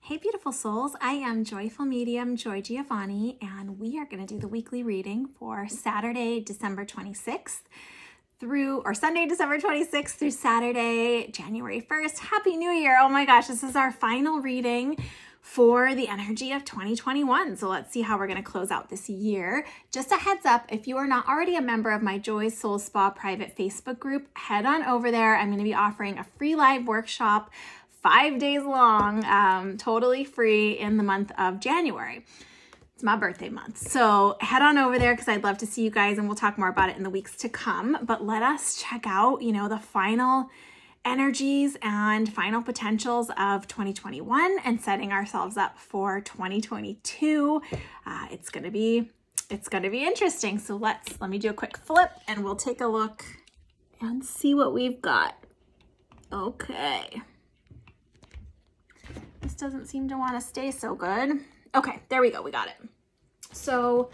Hey beautiful souls, I am Joyful Medium Joy Giovanni, and we are going to do the weekly reading for Saturday, December 26th Sunday, December 26th through Saturday, January 1st. Happy New Year. Oh my gosh, this is our final reading for the energy of 2021. So let's see how we're going to close out this year. Just a heads up, if you are not already a member of my Joy Soul Spa private Facebook group, head on over there. I'm going to be offering a free live workshop 5 days long, totally free in the month of January. It's my birthday month. So head on over there because I'd love to see you guys, and we'll talk more about it in the weeks to come. But let us check out, the final energies and final potentials of 2021 and setting ourselves up for 2022. It's gonna be interesting. So let me do a quick flip and we'll take a look and see what we've got. Okay. This doesn't seem to want to stay so good. Okay, there we go. We got it. So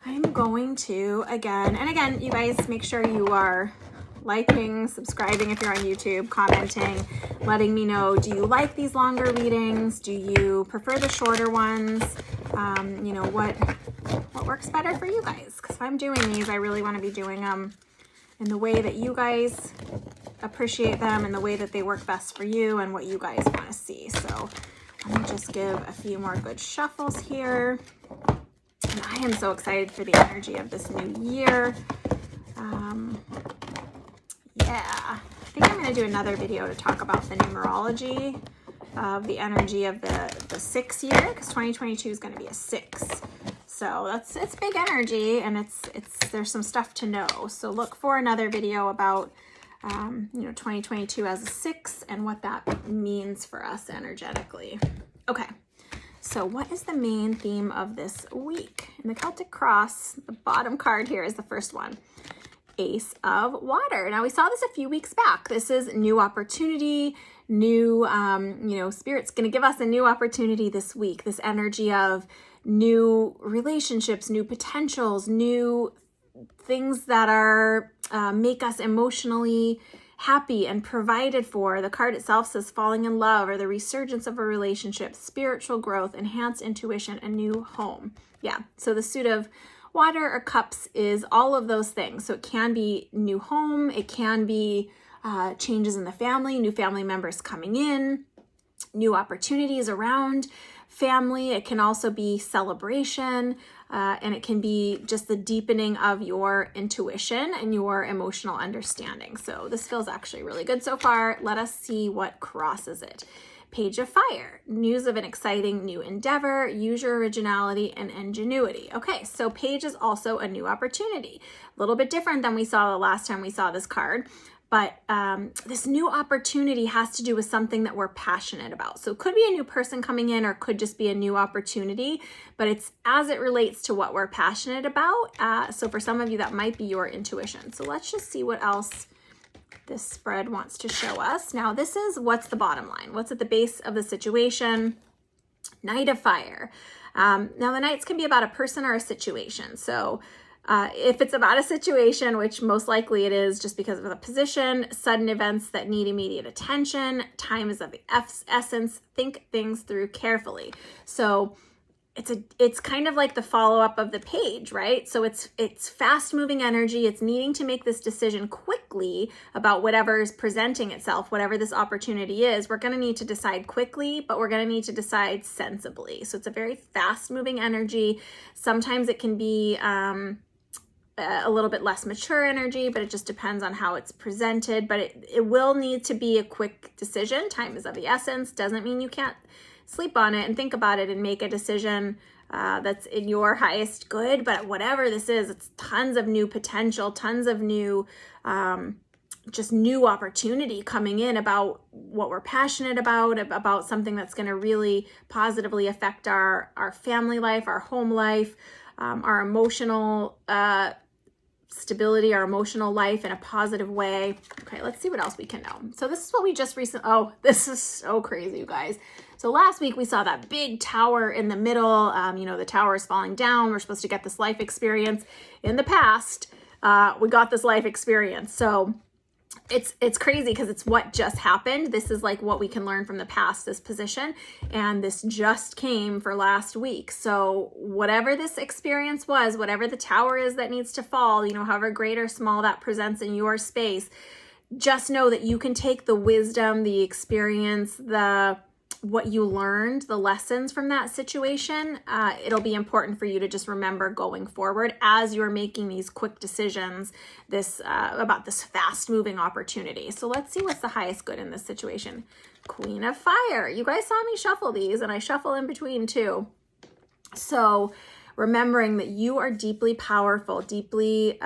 I'm going to, again, you guys make sure you are liking, subscribing if you're on YouTube, commenting, letting me know, do you like these longer readings? Do you prefer the shorter ones? What works better for you guys? Because if I'm doing these, I really want to be doing them in the way that you guys appreciate them and the way that they work best for you and what you guys want to see. So let me just give a few more good shuffles here. And I am so excited for the energy of this new year. I think I'm going to do another video to talk about the numerology of the energy of the 6 year, because 2022 is going to be a 6. So it's big energy, and there's some stuff to know. So look for another video about 2022 as a 6 and what that means for us energetically. Okay, so what is the main theme of this week? In the Celtic Cross, the bottom card here is the first one, Ace of Water. Now we saw this a few weeks back. This is new opportunity, new, Spirit's going to give us a new opportunity this week. This energy of new relationships, new potentials, new things that are make us emotionally happy and provided for. The card itself says falling in love or the resurgence of a relationship, spiritual growth, enhanced intuition, a new home. Yeah, so the suit of water or cups is all of those things. So it can be new home, it can be changes in the family, new family members coming in, new opportunities around family. It can also be celebration, and it can be just the deepening of your intuition and your emotional understanding. So this feels actually really good so far. Let us see what crosses it. Page of Fire, news of an exciting new endeavor, use your originality and ingenuity. Okay, so Page is also a new opportunity. A little bit different than we saw the last time we saw this card. But this new opportunity has to do with something that we're passionate about. So it could be a new person coming in, or it could just be a new opportunity, but it's as it relates to what we're passionate about. So for some of you, that might be your intuition. So let's just see what else this spread wants to show us. Now, this is what's the bottom line. What's at the base of the situation? Knight of Fire. Now, the Knights can be about a person or a situation. So if it's about a situation, which most likely it is just because of the position, sudden events that need immediate attention, time is of the essence, think things through carefully. So it's kind of like the follow-up of the Page, right? So it's fast-moving energy. It's needing to make this decision quickly about whatever is presenting itself, whatever this opportunity is. We're going to need to decide quickly, but we're going to need to decide sensibly. So it's a very fast-moving energy. Sometimes it can be a little bit less mature energy, but it just depends on how it's presented. But it will need to be a quick decision. Time is of the essence. Doesn't mean you can't sleep on it and think about it and make a decision that's in your highest good. But whatever this is, it's tons of new potential, tons of new, just new opportunity coming in about what we're passionate about something that's going to really positively affect our family life, our home life, our emotional stability, our emotional life in a positive way. Okay, let's see what else we can know. So this is what we just this is so crazy, you guys. So last week we saw that big tower in the middle. The tower is falling down. We're supposed to get this life experience. In the past, we got this life experience. So it's crazy because it's what just happened. This is like what we can learn from the past, this position, and this just came for last week. So whatever this experience was, whatever the tower is that needs to fall, you know, however great or small that presents in your space, just know that you can take the wisdom, the experience, what you learned, the lessons from that situation. It'll be important for you to just remember going forward as you're making these quick decisions about this fast moving opportunity. So let's see what's the highest good in this situation. Queen of Fire. You guys saw me shuffle these, and I shuffle in between too. So remembering that you are deeply powerful, deeply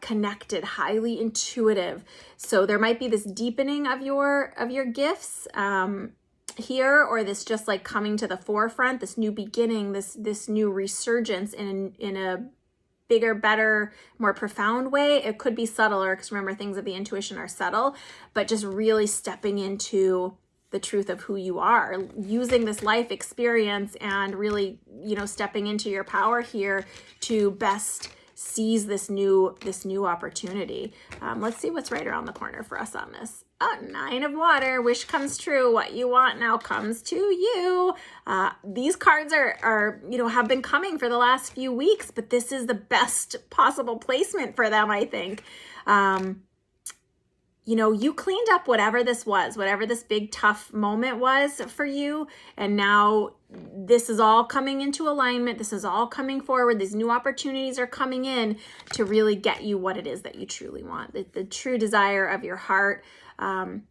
connected, highly intuitive. So there might be this deepening of your gifts here, or this just like coming to the forefront, this new beginning, this new resurgence in a bigger, better, more profound way. It could be subtler, because remember, things of the intuition are subtle, but just really stepping into the truth of who you are, using this life experience and really, you know, stepping into your power here to best seize this new opportunity. Let's see what's right around the corner for us on this. Oh, 9 of Water. Wish comes true. What you want now comes to you. These cards are, you know, have been coming for the last few weeks, but this is the best possible placement for them, I think. You know, you cleaned up whatever this was, whatever this big tough moment was for you. And now this is all coming into alignment. This is all coming forward. These new opportunities are coming in to really get you what it is that you truly want. The true desire of your heart and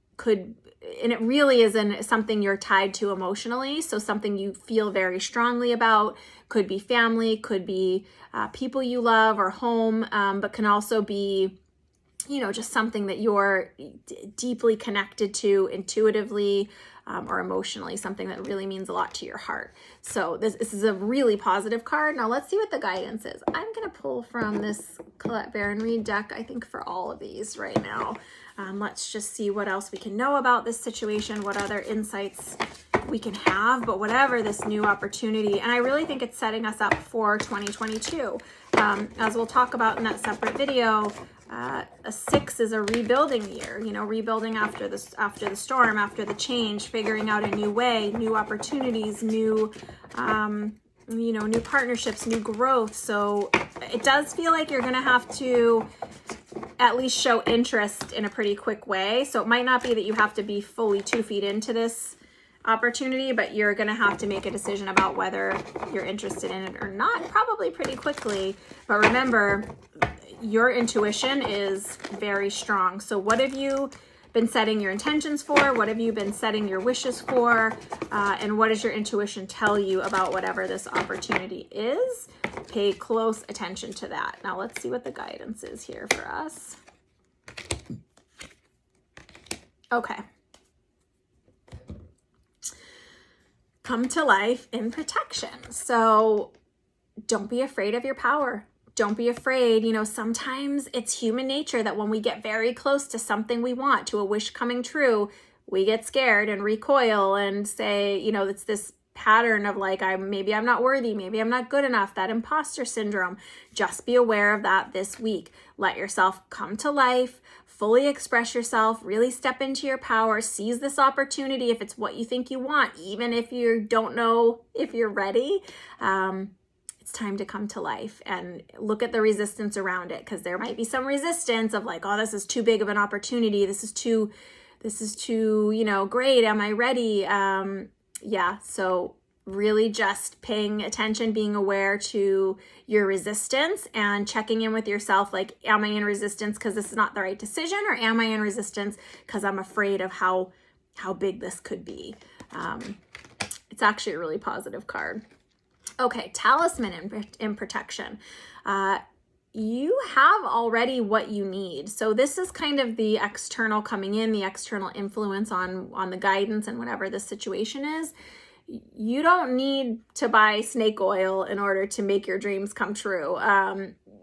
it really isn't something you're tied to emotionally. So something you feel very strongly about, could be family, could be people you love or home, but can also be, you know, just something that you're deeply connected to intuitively or emotionally, something that really means a lot to your heart. So this is a really positive card. Now let's see what the guidance is. I'm going to pull from this Colette baron-reid deck, I think, for all of these right now. Let's just see what else we can know about this situation, what other insights we can have, but whatever this new opportunity, and I really think it's setting us up for 2022. As we'll talk about in that separate video, a 6 is a rebuilding year, you know, rebuilding after the storm, after the change, figuring out a new way, new opportunities, new, you know, new partnerships, new growth. So it does feel like you're going to have to at least show interest in a pretty quick way. So it might not be that you have to be fully 2 feet into this opportunity, but you're going to have to make a decision about whether you're interested in it or not, probably pretty quickly. But remember, your intuition is very strong. So what have you been setting your intentions for? What have you been setting your wishes for? And what does your intuition tell you about whatever this opportunity is? Pay close attention to that. Now let's see what the guidance is here for us. Okay. Come to life in protection. So don't be afraid of your power. Don't be afraid. You know, sometimes it's human nature that when we get very close to something we want, to a wish coming true, we get scared and recoil and say, you know, it's this pattern of like, maybe I'm not worthy, maybe I'm not good enough, that imposter syndrome. Just be aware of that this week. Let yourself come to life, fully express yourself, really step into your power, seize this opportunity if it's what you think you want, even if you don't know if you're ready. It's time to come to life and look at the resistance around it, because there might be some resistance of like, oh, this is too big of an opportunity. This is too, you know, great. Am I ready? Yeah. So really just paying attention, being aware to your resistance and checking in with yourself. Like, am I in resistance because this is not the right decision? Or am I in resistance because I'm afraid of how big this could be? It's actually a really positive card. Okay, talisman in protection. You have already what you need. So this is kind of the external coming in, the external influence on the guidance and whatever the situation is. You don't need to buy snake oil in order to make your dreams come true.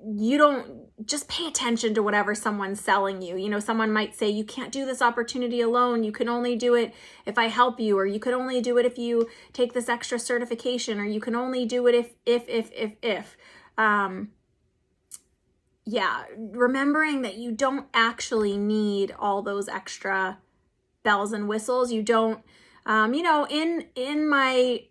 You don't, just pay attention to whatever someone's selling you. You know, someone might say, you can't do this opportunity alone. You can only do it if I help you, or you could only do it if you take this extra certification, or you can only do it if. yeah, remembering that you don't actually need all those extra bells and whistles. You don't, you know, in my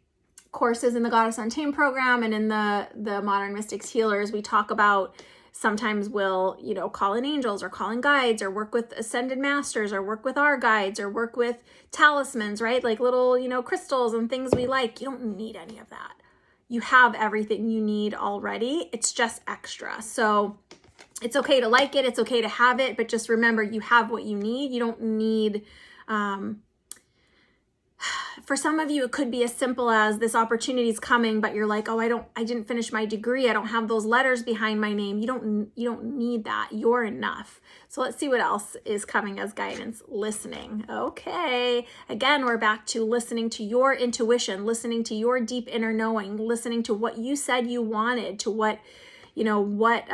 courses in the Goddess Untamed program and in the Modern Mystics Healers, we talk about sometimes we'll, you know, call in angels or call in guides or work with ascended masters or work with our guides or work with talismans, right? Like little, you know, crystals and things we like. You don't need any of that. You have everything you need already. It's just extra. So it's okay to like it. It's okay to have it, but just remember you have what you need. You don't need, for some of you, it could be as simple as this opportunity is coming, but you're like, oh, I didn't finish my degree. I don't have those letters behind my name. You don't need that. You're enough. So let's see what else is coming as guidance. Listening. Okay. Again, we're back to listening to your intuition, listening to your deep inner knowing, listening to what you said you wanted, to what, you know, what,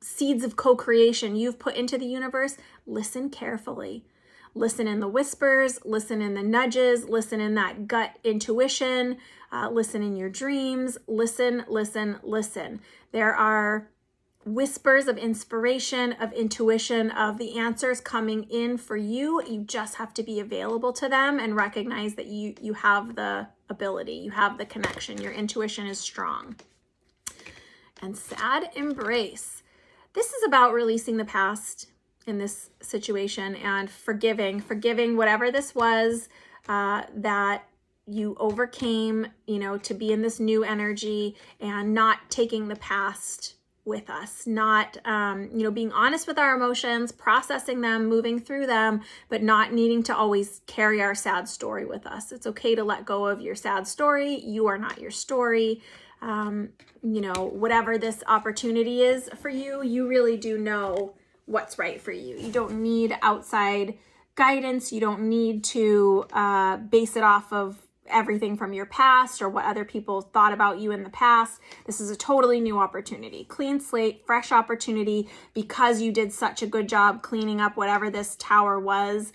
seeds of co-creation you've put into the universe. Listen carefully. Listen in the whispers, listen in the nudges, listen in that gut intuition, listen in your dreams, listen, listen, listen. There are whispers of inspiration, of intuition, of the answers coming in for you. You just have to be available to them and recognize that you have the ability, you have the connection, your intuition is strong. And sad embrace. This is about releasing the past in this situation and forgiving whatever this was that you overcame, you know, to be in this new energy, and not taking the past with us, not, you know, being honest with our emotions, processing them, moving through them, but not needing to always carry our sad story with us. It's okay to let go of your sad story. You are not your story. You know, whatever this opportunity is for you, you really do know what's right for you. You don't need outside guidance. You don't need to base it off of everything from your past or what other people thought about you in the past. This is a totally new opportunity. Clean slate, fresh opportunity, because you did such a good job cleaning up whatever this tower was,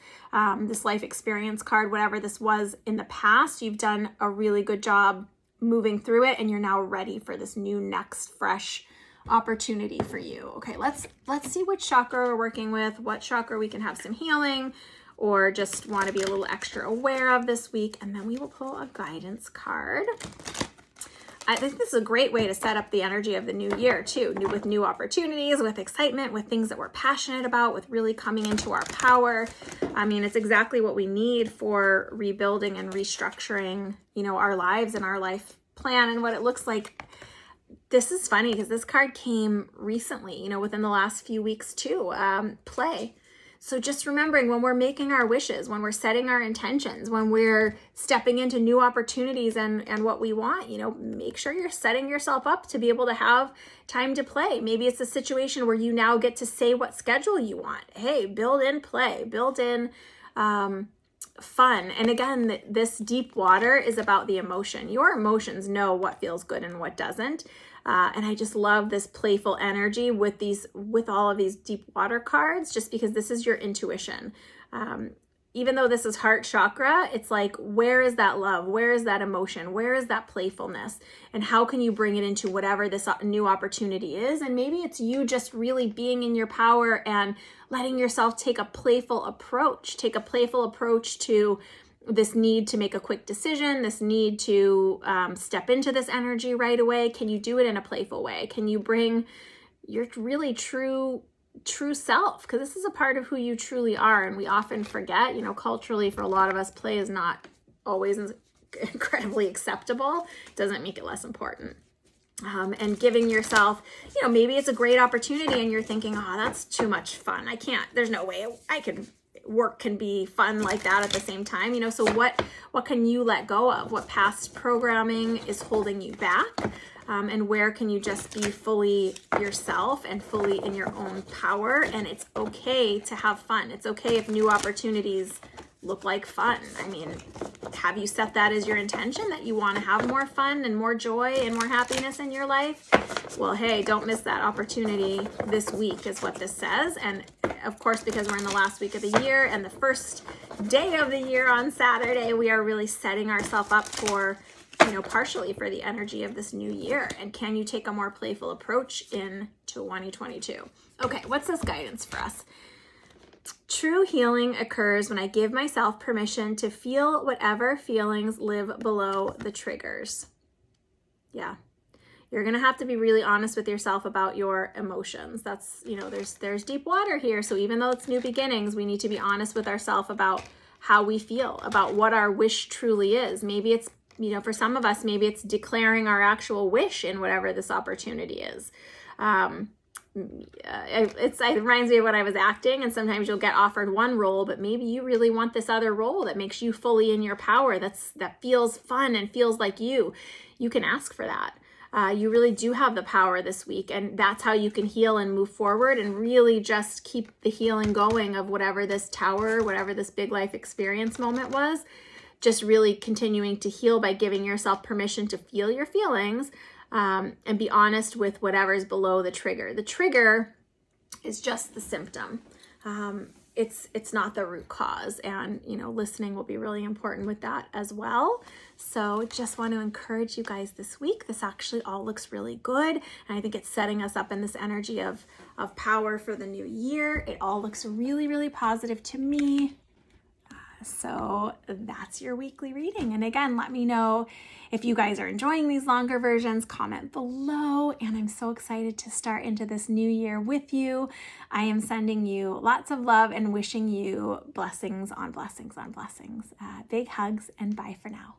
this life experience card, whatever this was in the past. You've done a really good job moving through it, and you're now ready for this new next fresh opportunity for you. Okay, let's see which chakra we're working with, what chakra we can have some healing or just want to be a little extra aware of this week, and then we will pull a guidance card. I think this is a great way to set up the energy of the new year too, with new opportunities, with excitement, with things that we're passionate about, with really coming into our power. I mean, it's exactly what we need for rebuilding and restructuring, you know, our lives and our life plan and what it looks like. This is funny because this card came recently, you know, within the last few weeks too, play. So just remembering when we're making our wishes, when we're setting our intentions, when we're stepping into new opportunities and what we want, you know, make sure you're setting yourself up to be able to have time to play. Maybe it's a situation where you now get to say what schedule you want. Hey, build in play, build in fun. And again, this deep water is about the emotion. Your emotions know what feels good and what doesn't. And I just love this playful energy with all of these deep water cards, just because this is your intuition. Even though this is heart chakra, it's like, where is that love? Where is that emotion? Where is that playfulness? And how can you bring it into whatever this new opportunity is? And maybe it's you just really being in your power and letting yourself take a playful approach to this need to make a quick decision, this need to step into this energy right away. Can you do it in a playful way? Can you bring your really true self? Because this is a part of who you truly are. And we often forget, you know, culturally for a lot of us, play is not always incredibly acceptable. It doesn't make it less important. And giving yourself, you know, maybe it's a great opportunity and you're thinking, oh, that's too much fun. There's no way work can be fun like that at the same time, you know. So what can you let go of? What past programming is holding you back? And where can you just be fully yourself and fully in your own power? And it's okay to have fun. It's okay if new opportunities look like fun. I mean, have you set that as your intention, that you want to have more fun and more joy and more happiness in your life? Well, hey, don't miss that opportunity this week is what this says. And of course, because we're in the last week of the year and the first day of the year on Saturday, we are really setting ourselves up for partially for the energy of this new year. And can you take a more playful approach into 2022? Okay, what's this guidance for us? True healing occurs when I give myself permission to feel whatever feelings live below the triggers. Yeah. You're going to have to be really honest with yourself about your emotions. That's, there's deep water here. So even though it's new beginnings, we need to be honest with ourselves about how we feel, about what our wish truly is. Maybe it's, for some of us, maybe it's declaring our actual wish in whatever this opportunity is. It reminds me of when I was acting, and sometimes you'll get offered one role, but maybe you really want this other role that makes you fully in your power, that feels fun and feels like you. You can ask for that. You really do have the power this week, and that's how you can heal and move forward and really just keep the healing going of whatever this tower, whatever this big life experience moment was. Just really continuing to heal by giving yourself permission to feel your feelings, and be honest with whatever's below the trigger. The trigger is just the symptom. It's not the root cause, and listening will be really important with that as well. So just want to encourage you guys this week. This actually all looks really good, and I think it's setting us up in this energy of power for the new year. It all looks really, really positive to me. So that's your weekly reading. And again, let me know if you guys are enjoying these longer versions. Comment below. And I'm so excited to start into this new year with you. I am sending you lots of love and wishing you blessings on blessings on blessings. Big hugs, and bye for now.